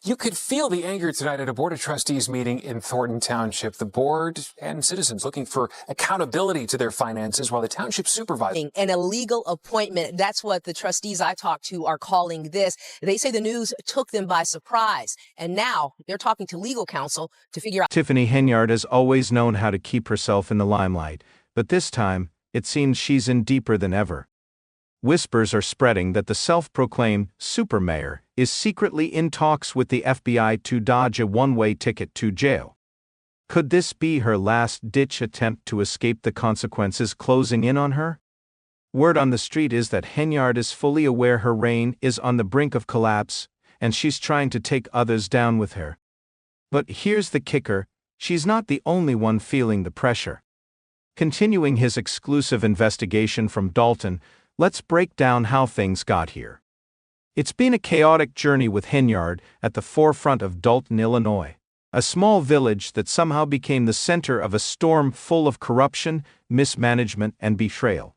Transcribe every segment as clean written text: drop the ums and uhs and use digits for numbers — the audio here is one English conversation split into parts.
You could feel the anger tonight at a Board of Trustees meeting in Thornton Township. The board and citizens looking for accountability to their finances while the township supervisor. An illegal appointment. That's what the trustees I talked to are calling this. They say the news took them by surprise. And now they're talking to legal counsel to figure out. Tiffany Henyard has always known how to keep herself in the limelight, but this time, it seems she's in deeper than ever. Whispers are spreading that the self-proclaimed super mayor is secretly in talks with the FBI to dodge a one-way ticket to jail. Could this be her last-ditch attempt to escape the consequences closing in on her? Word on the street is that Henyard is fully aware her reign is on the brink of collapse, and she's trying to take others down with her. But here's the kicker, she's not the only one feeling the pressure. Continuing his exclusive investigation from Dalton, let's break down how things got here. It's been a chaotic journey with Henyard at the forefront of Dalton, Illinois, a small village that somehow became the center of a storm full of corruption, mismanagement, and betrayal.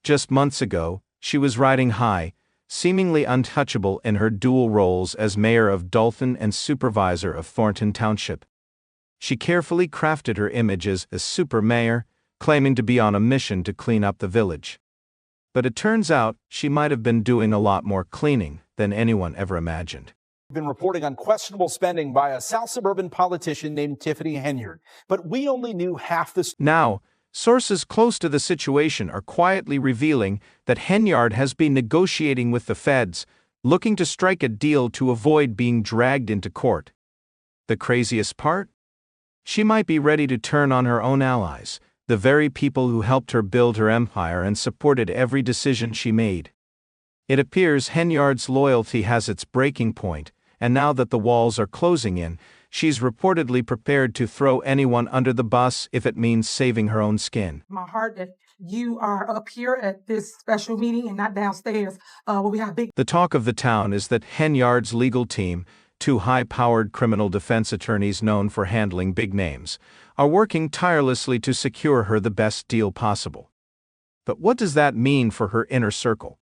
Just months ago, she was riding high, seemingly untouchable in her dual roles as mayor of Dalton and supervisor of Thornton Township. She carefully crafted her image as a super mayor, claiming to be on a mission to clean up the village. But it turns out she might have been doing a lot more cleaning than anyone ever imagined. We've been reporting on questionable spending by a South suburban politician named Tiffany Henyard, but we only knew half the story. Now, sources close to the situation are quietly revealing that Henyard has been negotiating with the feds, looking to strike a deal to avoid being dragged into court. The craziest part? She might be ready to turn on her own allies, the very people who helped her build her empire and supported every decision she made. It appears Henyard's loyalty has its breaking point, and now that the walls are closing in, she's reportedly prepared to throw anyone under the bus if it means saving her own skin. My heart that you are up here at this special meeting and not downstairs where we have big. The talk of the town is that Henyard's legal team, two high-powered criminal defense attorneys known for handling big names, are working tirelessly to secure her the best deal possible. But what does that mean for her inner circle?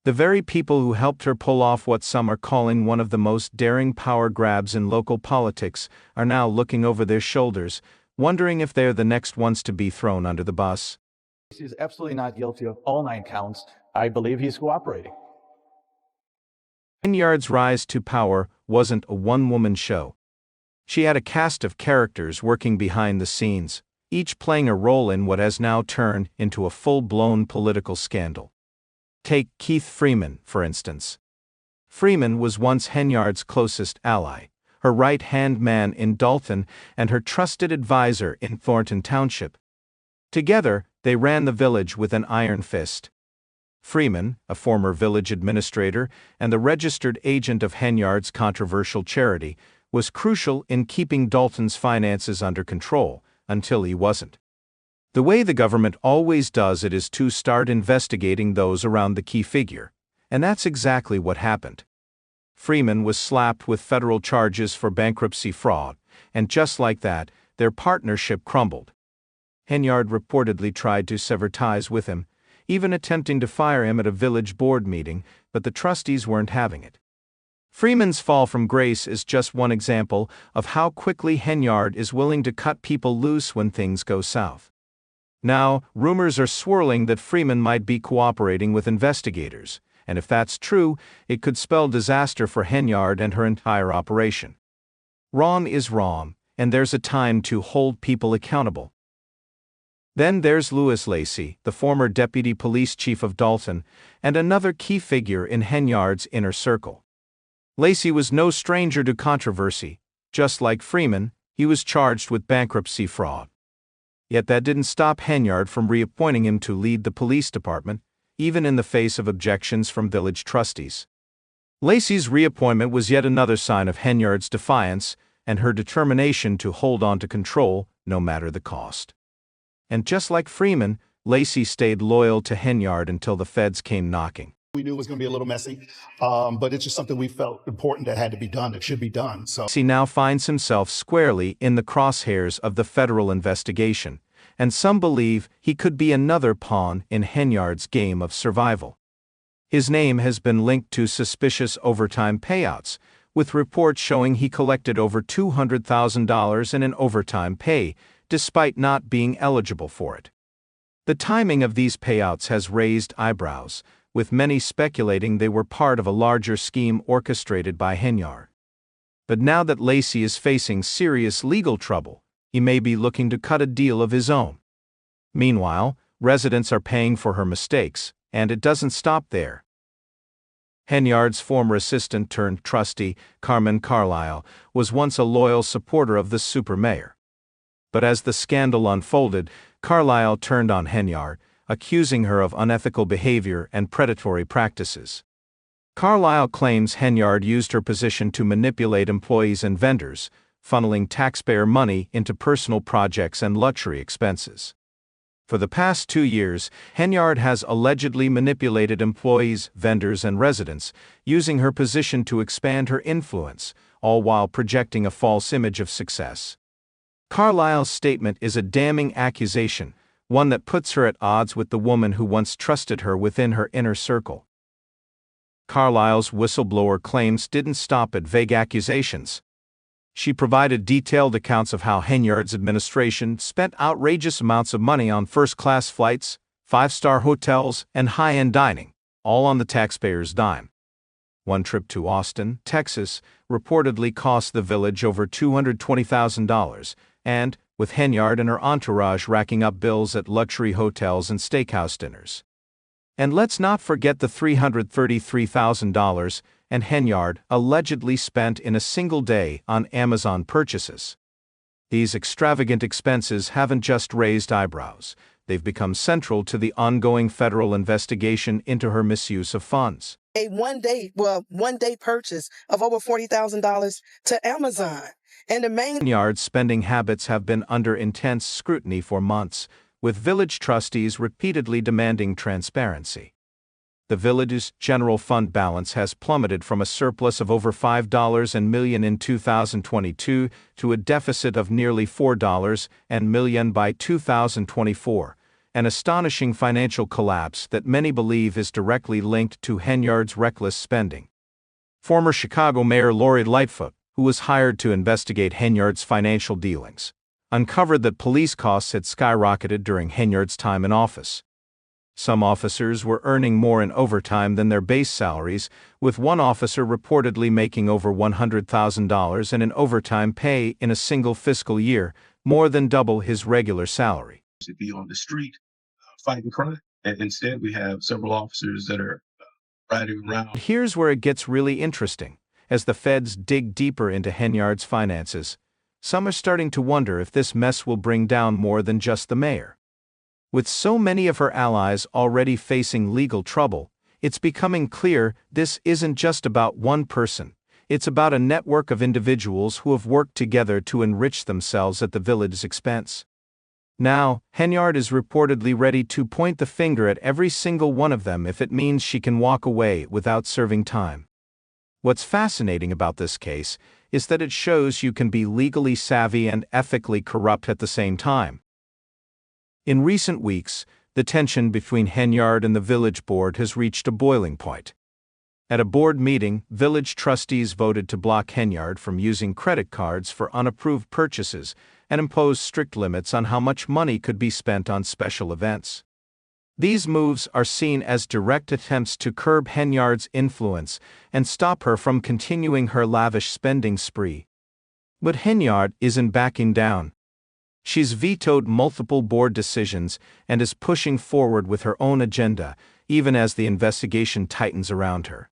The very people who helped her pull off what some are calling one of the most daring power grabs in local politics are now looking over their shoulders, wondering if they're the next ones to be thrown under the bus. He's absolutely not guilty of all 9 counts. I believe he's cooperating. Henyard's rise to power wasn't a one-woman show. She had a cast of characters working behind the scenes, each playing a role in what has now turned into a full-blown political scandal. Take Keith Freeman, for instance. Freeman was once Henyard's closest ally, her right-hand man in Dalton and her trusted advisor in Thornton Township. Together, they ran the village with an iron fist. Freeman, a former village administrator and the registered agent of Henyard's controversial charity, was crucial in keeping Dalton's finances under control, until he wasn't. The way the government always does it is to start investigating those around the key figure, and that's exactly what happened. Freeman was slapped with federal charges for bankruptcy fraud, and just like that, their partnership crumbled. Henyard reportedly tried to sever ties with him, even attempting to fire him at a village board meeting, but the trustees weren't having it. Freeman's fall from grace is just one example of how quickly Henyard is willing to cut people loose when things go south. Now, rumors are swirling that Freeman might be cooperating with investigators, and if that's true, it could spell disaster for Henyard and her entire operation. Wrong is wrong, and there's a time to hold people accountable. Then there's Louis Lacey, the former deputy police chief of Dalton, and another key figure in Henyard's inner circle. Lacey was no stranger to controversy. Just like Freeman, he was charged with bankruptcy fraud. Yet that didn't stop Henyard from reappointing him to lead the police department, even in the face of objections from village trustees. Lacey's reappointment was yet another sign of Henyard's defiance and her determination to hold on to control, no matter the cost. And just like Freeman, Lacey stayed loyal to Henyard until the feds came knocking. We knew it was going to be a little messy, but it's just something we felt important that had to be done, that should be done. So he now finds himself squarely in the crosshairs of the federal investigation, and some believe he could be another pawn in Henyard's game of survival. His name has been linked to suspicious overtime payouts, with reports showing he collected over $200,000 in an overtime pay, despite not being eligible for it. The timing of these payouts has raised eyebrows, with many speculating they were part of a larger scheme orchestrated by Henyard. But now that Lacy is facing serious legal trouble, he may be looking to cut a deal of his own. Meanwhile, residents are paying for her mistakes, and it doesn't stop there. Henyard's former assistant turned trustee, Carmen Carlisle, was once a loyal supporter of the supermayor. But as the scandal unfolded, Carlisle turned on Henyard, accusing her of unethical behavior and predatory practices. Carlisle claims Henyard used her position to manipulate employees and vendors, funneling taxpayer money into personal projects and luxury expenses. For the past 2 years, Henyard has allegedly manipulated employees, vendors, and residents, using her position to expand her influence, all while projecting a false image of success. Carlisle's statement is a damning accusation, one that puts her at odds with the woman who once trusted her within her inner circle. Carlisle's whistleblower claims didn't stop at vague accusations. She provided detailed accounts of how Henyard's administration spent outrageous amounts of money on first-class flights, 5-star hotels, and high-end dining, all on the taxpayer's dime. One trip to Austin, Texas, reportedly cost the village over $220,000, and, with Henyard and her entourage racking up bills at luxury hotels and steakhouse dinners. And let's not forget the $333,000 and Henyard allegedly spent in a single day on Amazon purchases. These extravagant expenses haven't just raised eyebrows, they've become central to the ongoing federal investigation into her misuse of funds. A one-day purchase of over $40,000 to Amazon. And the main Henyard's spending habits have been under intense scrutiny for months, with village trustees repeatedly demanding transparency. The village's general fund balance has plummeted from a surplus of over $5 million in 2022 to a deficit of nearly $4 million by 2024, an astonishing financial collapse that many believe is directly linked to Henyard's reckless spending. Former Chicago Mayor Lori Lightfoot, who was hired to investigate Henyard's financial dealings, uncovered that police costs had skyrocketed during Henyard's time in office. Some officers were earning more in overtime than their base salaries, with one officer reportedly making over $100,000 in overtime pay in a single fiscal year, more than double his regular salary. To be on the street fighting crime, and instead we have several officers that are riding around. Here's where it gets really interesting. As the feds dig deeper into Henyard's finances, some are starting to wonder if this mess will bring down more than just the mayor. With so many of her allies already facing legal trouble, it's becoming clear this isn't just about one person, it's about a network of individuals who have worked together to enrich themselves at the village's expense. Now, Henyard is reportedly ready to point the finger at every single one of them if it means she can walk away without serving time. What's fascinating about this case is that it shows you can be legally savvy and ethically corrupt at the same time. In recent weeks, the tension between Henyard and the village board has reached a boiling point. At a board meeting, village trustees voted to block Henyard from using credit cards for unapproved purchases and impose strict limits on how much money could be spent on special events. These moves are seen as direct attempts to curb Henyard's influence and stop her from continuing her lavish spending spree. But Henyard isn't backing down. She's vetoed multiple board decisions and is pushing forward with her own agenda, even as the investigation tightens around her.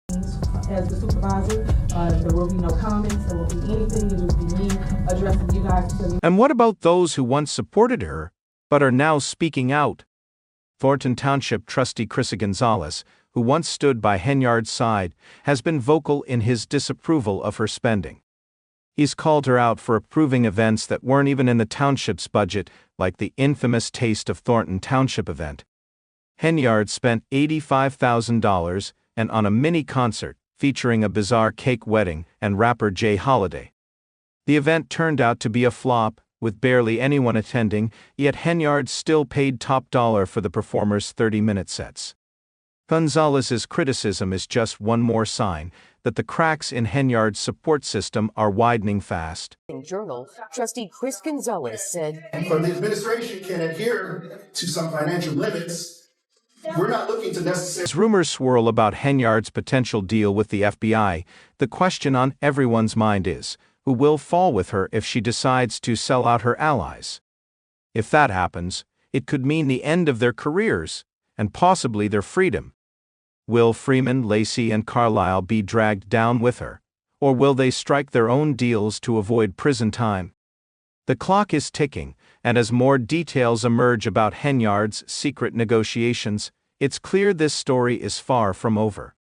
As the supervisor, there will be no comments, there will be anything, it will be me addressing you guys. And what about those who once supported her, but are now speaking out? Thornton Township trustee Chris Gonzalez, who once stood by Henyard's side, has been vocal in his disapproval of her spending. He's called her out for approving events that weren't even in the township's budget, like the infamous Taste of Thornton Township event. Henyard spent $85,000 and on a mini concert featuring a bizarre cake wedding and rapper Jay Holiday. The event turned out to be a flop, with barely anyone attending, yet Henyard still paid top dollar for the performers' 30-minute sets. Gonzalez's criticism is just one more sign that the cracks in Henyard's support system are widening fast. Journal, Trustee Chris Gonzalez said, And for the administration can adhere to some financial limits, we're not looking to necessarily. As rumors swirl about Henyard's potential deal with the FBI, the question on everyone's mind is, who will fall with her if she decides to sell out her allies? If that happens, it could mean the end of their careers, and possibly their freedom. Will Freeman, Lacey, and Carlisle be dragged down with her, or will they strike their own deals to avoid prison time? The clock is ticking, and as more details emerge about Henyard's secret negotiations, it's clear this story is far from over.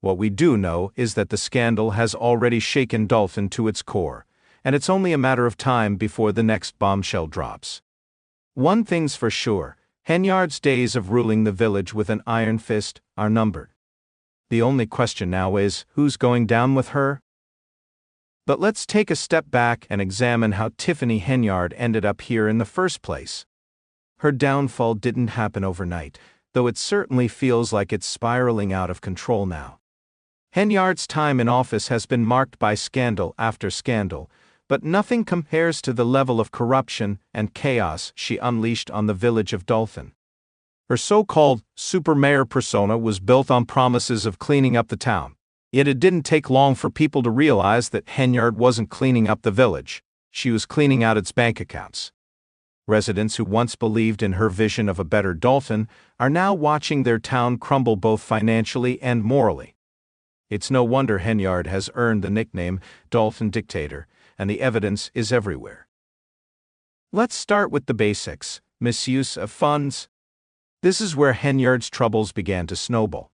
What we do know is that the scandal has already shaken Dalton to its core, and it's only a matter of time before the next bombshell drops. One thing's for sure, Henyard's days of ruling the village with an iron fist are numbered. The only question now is, who's going down with her? But let's take a step back and examine how Tiffany Henyard ended up here in the first place. Her downfall didn't happen overnight, though it certainly feels like it's spiraling out of control now. Henyard's time in office has been marked by scandal after scandal, but nothing compares to the level of corruption and chaos she unleashed on the village of Dalton. Her so-called super-mayor persona was built on promises of cleaning up the town. Yet it didn't take long for people to realize that Henyard wasn't cleaning up the village, she was cleaning out its bank accounts. Residents who once believed in her vision of a better Dalton are now watching their town crumble both financially and morally. It's no wonder Henyard has earned the nickname Dalton Dictator, and the evidence is everywhere. Let's start with the basics: misuse of funds. This is where Henyard's troubles began to snowball.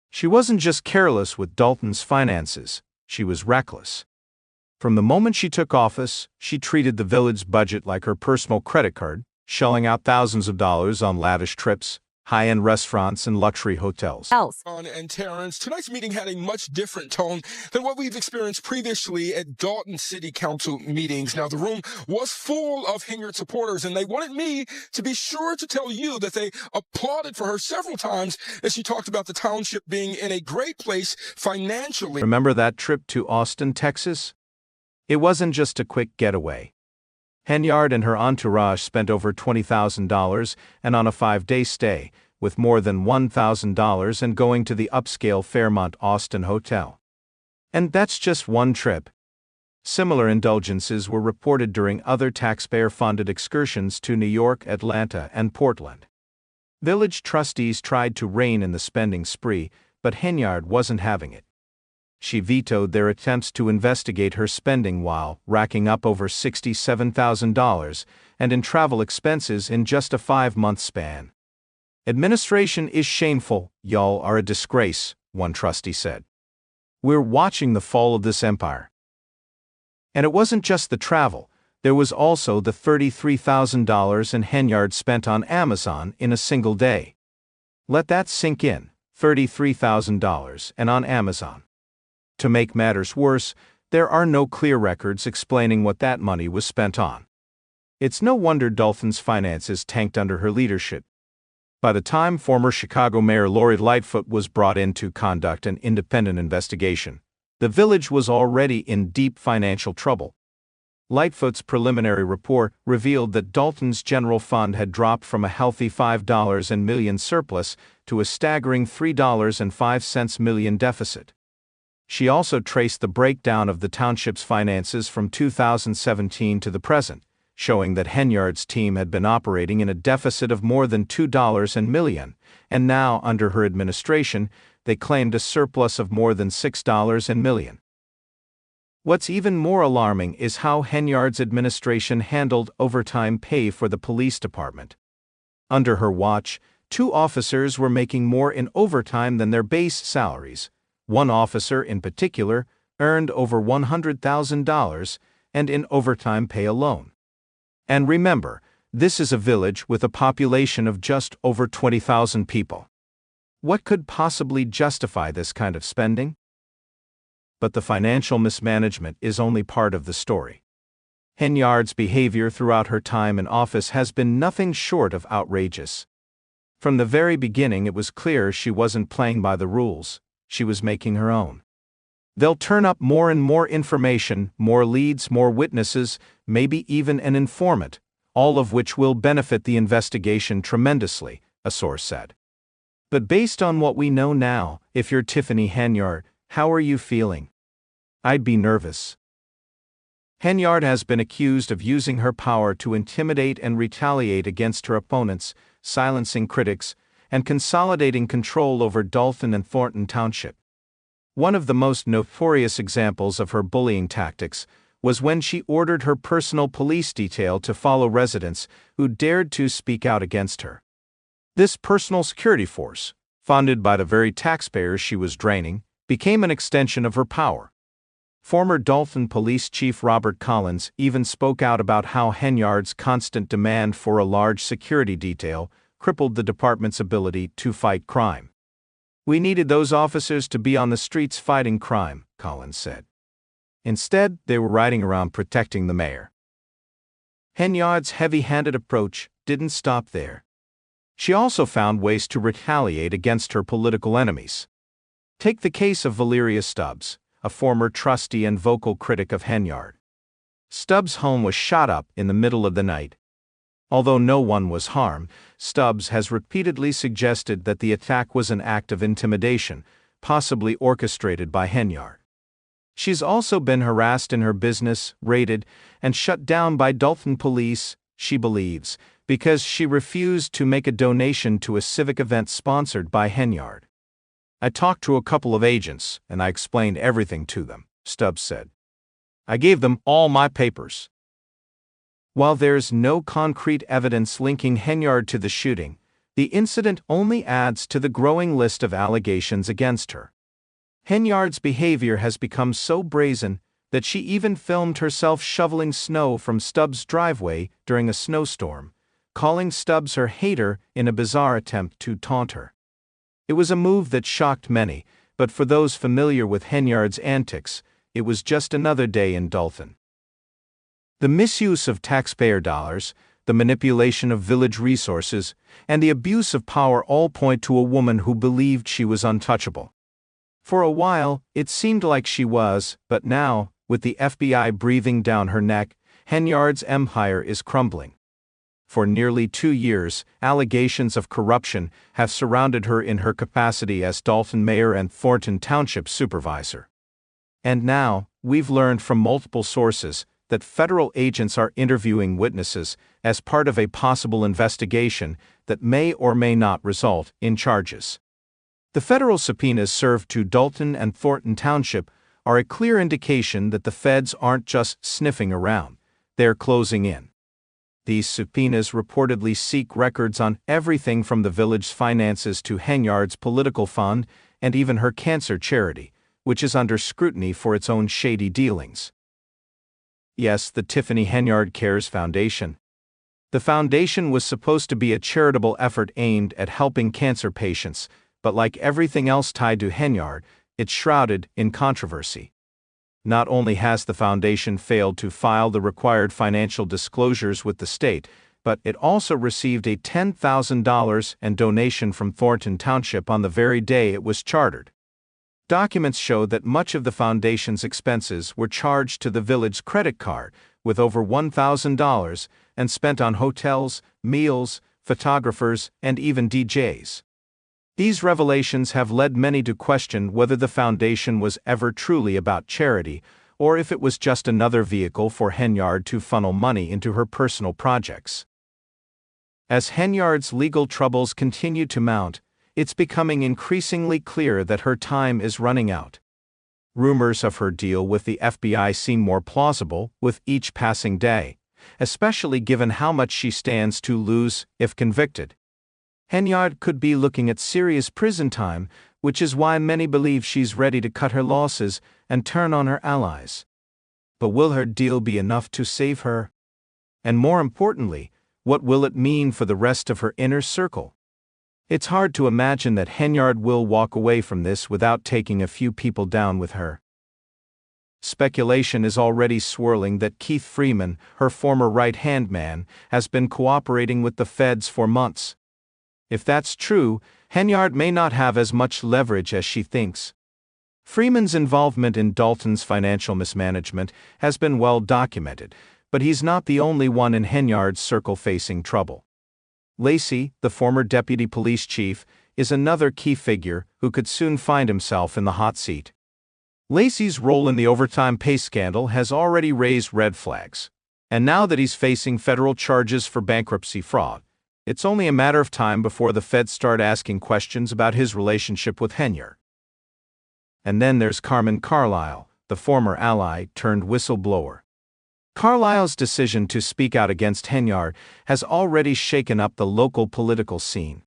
She wasn't just careless with Dalton's finances, she was reckless. From the moment she took office, she treated the village's budget like her personal credit card, shelling out thousands of dollars on lavish trips, high-end restaurants, and luxury hotels. And Terrence, tonight's meeting had a much different tone than what we've experienced previously at Dalton City Council meetings. Now, the room was full of Henyard supporters, and they wanted me to be sure to tell you that they applauded for her several times as she talked about the township being in a great place financially. Remember that trip to Austin, Texas? It wasn't just a quick getaway. Henyard and her entourage spent over $20,000 and on a 5-day stay, with more than $1,000 and going to the upscale Fairmont Austin Hotel. And that's just one trip. Similar indulgences were reported during other taxpayer-funded excursions to New York, Atlanta, and Portland. Village trustees tried to rein in the spending spree, but Henyard wasn't having it. She vetoed their attempts to investigate her spending while racking up over $67,000 and in travel expenses in just a 5-month span. "Administration is shameful, y'all are a disgrace," one trustee said. "We're watching the fall of this empire." And it wasn't just the travel, there was also the $33,000 Henyard spent on Amazon in a single day. Let that sink in, $33,000 and on Amazon. To make matters worse, there are no clear records explaining what that money was spent on. It's no wonder Dalton's finances tanked under her leadership. By the time former Chicago Mayor Lori Lightfoot was brought in to conduct an independent investigation, the village was already in deep financial trouble. Lightfoot's preliminary report revealed that Dalton's general fund had dropped from a healthy $5 million surplus to a staggering $3.05 million deficit. She also traced the breakdown of the township's finances from 2017 to the present, showing that Henyard's team had been operating in a deficit of more than $2 million, and now, under her administration, they claimed a surplus of more than $6 million. What's even more alarming is how Henyard's administration handled overtime pay for the police department. Under her watch, 2 officers were making more in overtime than their base salaries. One officer in particular earned over $100,000 and in overtime pay alone. And remember, this is a village with a population of just over 20,000 people. What could possibly justify this kind of spending? But the financial mismanagement is only part of the story. Henyard's behavior throughout her time in office has been nothing short of outrageous. From the very beginning, it was clear she wasn't playing by the rules, she was making her own. They'll turn up more and more information, more leads, more witnesses, maybe even an informant, all of which will benefit the investigation tremendously, a source said. But based on what we know now, if you're Tiffany Henyard, how are you feeling? I'd be nervous. Henyard has been accused of using her power to intimidate and retaliate against her opponents, silencing critics, and consolidating control over Dalton and Thornton Township. One of the most notorious examples of her bullying tactics was when she ordered her personal police detail to follow residents who dared to speak out against her. This personal security force, funded by the very taxpayers she was draining, became an extension of her power. Former Dalton Police Chief Robert Collins even spoke out about how Henyard's constant demand for a large security detail crippled the department's ability to fight crime. "We needed those officers to be on the streets fighting crime," Collins said. Instead, they were riding around protecting the mayor. Henyard's heavy-handed approach didn't stop there. She also found ways to retaliate against her political enemies. Take the case of Valeria Stubbs, a former trustee and vocal critic of Henyard. Stubbs' home was shot up in the middle of the night. Although no one was harmed, Stubbs has repeatedly suggested that the attack was an act of intimidation, possibly orchestrated by Henyard. She's also been harassed in her business, raided, and shut down by Dalton police, she believes, because she refused to make a donation to a civic event sponsored by Henyard. "I talked to a couple of agents, and I explained everything to them," Stubbs said. "I gave them all my papers." While there's no concrete evidence linking Henyard to the shooting, the incident only adds to the growing list of allegations against her. Henyard's behavior has become so brazen that she even filmed herself shoveling snow from Stubbs' driveway during a snowstorm, calling Stubbs her hater in a bizarre attempt to taunt her. It was a move that shocked many, but for those familiar with Henyard's antics, it was just another day in Dalton. The misuse of taxpayer dollars, the manipulation of village resources, and the abuse of power all point to a woman who believed she was untouchable. For a while, it seemed like she was, but now, with the FBI breathing down her neck, Henyard's empire is crumbling. For nearly 2 years, allegations of corruption have surrounded her in her capacity as Dalton mayor and Thornton Township supervisor. And now, we've learned from multiple sources that federal agents are interviewing witnesses as part of a possible investigation that may or may not result in charges. The federal subpoenas served to Dalton and Thornton Township are a clear indication that the feds aren't just sniffing around, they're closing in. These subpoenas reportedly seek records on everything from the village's finances to Henyard's political fund and even her cancer charity, which is under scrutiny for its own shady dealings. Yes, the Tiffany Henyard Cares Foundation. The foundation was supposed to be a charitable effort aimed at helping cancer patients, but like everything else tied to Henyard, it's shrouded in controversy. Not only has the foundation failed to file the required financial disclosures with the state, but it also received a $10,000 donation from Thornton Township on the very day it was chartered. Documents show that much of the foundation's expenses were charged to the village's credit card, with over $1,000, and spent on hotels, meals, photographers, and even DJs. These revelations have led many to question whether the foundation was ever truly about charity, or if it was just another vehicle for Henyard to funnel money into her personal projects. As Henyard's legal troubles continue to mount, it's becoming increasingly clear that her time is running out. Rumors of her deal with the FBI seem more plausible with each passing day, especially given how much she stands to lose if convicted. Henyard could be looking at serious prison time, which is why many believe she's ready to cut her losses and turn on her allies. But will her deal be enough to save her? And more importantly, what will it mean for the rest of her inner circle? It's hard to imagine that Henyard will walk away from this without taking a few people down with her. Speculation is already swirling that Keith Freeman, her former right-hand man, has been cooperating with the feds for months. If that's true, Henyard may not have as much leverage as she thinks. Freeman's involvement in Dalton's financial mismanagement has been well documented, but he's not the only one in Henyard's circle facing trouble. Lacey, the former deputy police chief, is another key figure who could soon find himself in the hot seat. Lacey's role in the overtime pay scandal has already raised red flags, and now that he's facing federal charges for bankruptcy fraud, it's only a matter of time before the feds start asking questions about his relationship with Henyard. And then there's Carmen Carlisle, the former ally turned whistleblower. Carlisle's decision to speak out against Henyard has already shaken up the local political scene.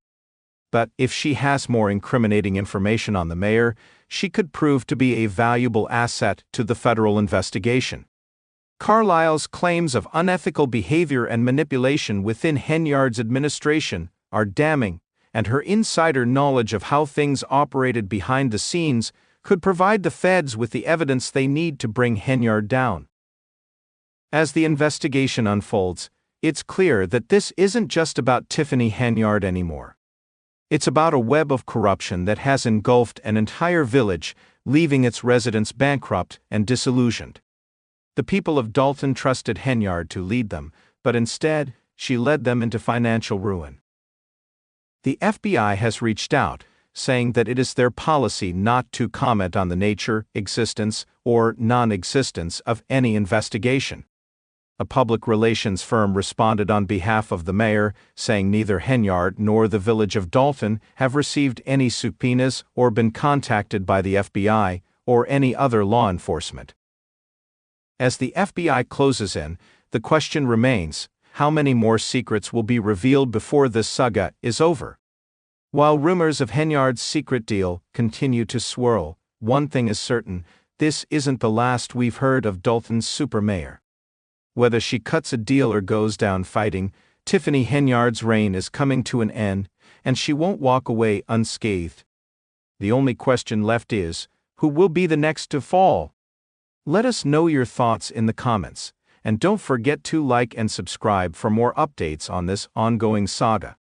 But if she has more incriminating information on the mayor, she could prove to be a valuable asset to the federal investigation. Carlisle's claims of unethical behavior and manipulation within Henyard's administration are damning, and her insider knowledge of how things operated behind the scenes could provide the feds with the evidence they need to bring Henyard down. As the investigation unfolds, it's clear that this isn't just about Tiffany Henyard anymore. It's about a web of corruption that has engulfed an entire village, leaving its residents bankrupt and disillusioned. The people of Dalton trusted Henyard to lead them, but instead, she led them into financial ruin. The FBI has reached out, saying that it is their policy not to comment on the nature, existence, or non-existence of any investigation. A public relations firm responded on behalf of the mayor, saying neither Henyard nor the village of Dalton have received any subpoenas or been contacted by the FBI or any other law enforcement. As the FBI closes in, the question remains, how many more secrets will be revealed before this saga is over? While rumors of Henyard's secret deal continue to swirl, one thing is certain, this isn't the last we've heard of Dalton's super mayor. Whether she cuts a deal or goes down fighting, Tiffany Henyard's reign is coming to an end, and she won't walk away unscathed. The only question left is, who will be the next to fall? Let us know your thoughts in the comments, and don't forget to like and subscribe for more updates on this ongoing saga.